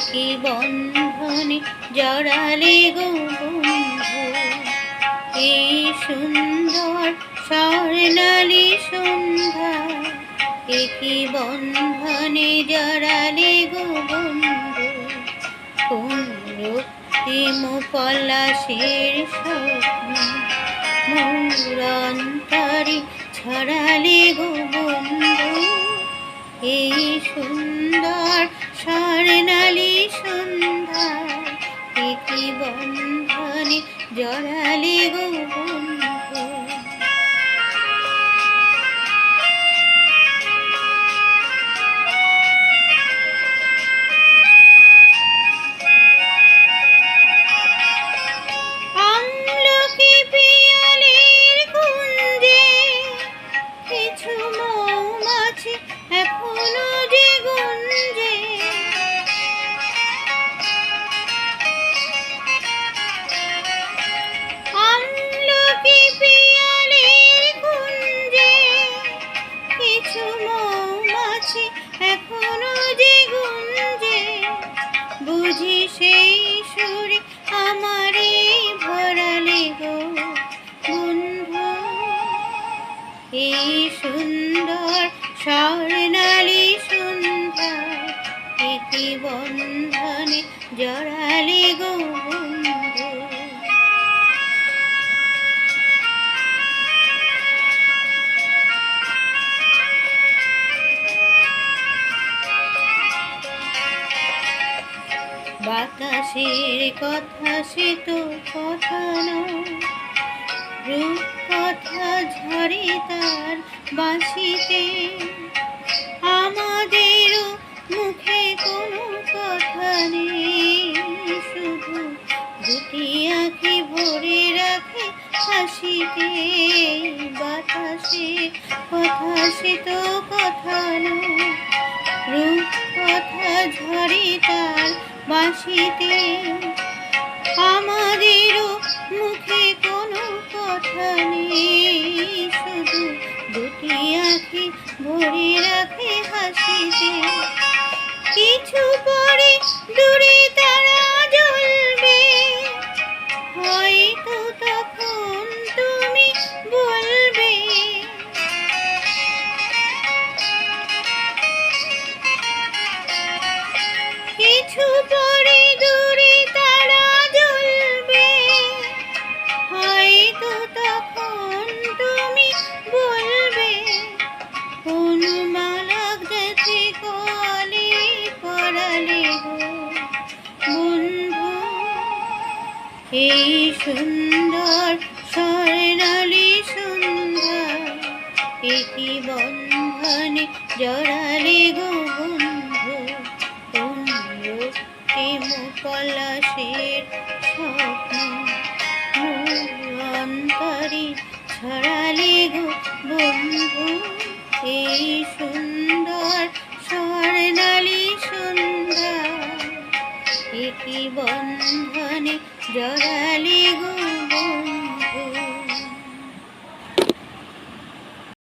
একই বন্ধনে জড়ালে গো বন্ধু, এই সুন্দর স্বর্ণালী সন্ধ্যা। একই বন্ধনে জড়ালে গো বন্ধু, কোন রক্তিম পলাশের স্বপ্ন মোর অন্তরে ছড়ালে গো বন্ধু। এই সুন্দর স্বর্ণালী সন্ধ্যা, একই বন্ধনে জড়ালে গো বন্ধু। আমলকি পিয়ালির কুঞ্জে কিছু মৌমাছি এখনো যে গুঞ্জে। আমলকি পিয়ালির কুঞ্জে কিছু মৌমাছি এখনো যে গুঞ্জে। বুঝি সেই সুরে আমারে ভরালে গো বন্ধু, এই সুন্দর স্বর্ণালী সন্ধ্যা, একই বন্ধনে জড়ালে গো বন্ধু। বাতাসের কথা সে তো কথা নয়, রূপ কথা ঝরে তার বাঁশিতে। আমাদেরও মুখে কোনো কথা নেই, শুধু দুটি আঁখি ভরে রাখে হাসিতে। বাতাসের কথা সে তো কথা নয়, রূপ কথা ঝরে তার বাঁশিতে। আমাদেরও মুখে কোনো কথা নেই, শুধু দুটি আঁখি ভরে রাখে হাসিতে। কিছু পরে দূরে তারা জ্বলবে, হয়তো তখন তুমি বলবে। কিছু পরে দূরে তারা জ্বলবে, হয়তো তখন তুমি বলবে। কোন মালাক দেখে কলে পড়ালে গো বন্ধু, এই সুন্দর স্বর্ণালী সন্ধ্যা, একই বন্ধনে জড়ালে গো বন্ধু। কোন রক্তিম পলাশের স্বপ্ন মোর অন্তরে ছড়ালে গো বন্ধু, এই সুন্দর স্বর্ণালী সন্ধ্যা, একই বন্ধনে জড়ালে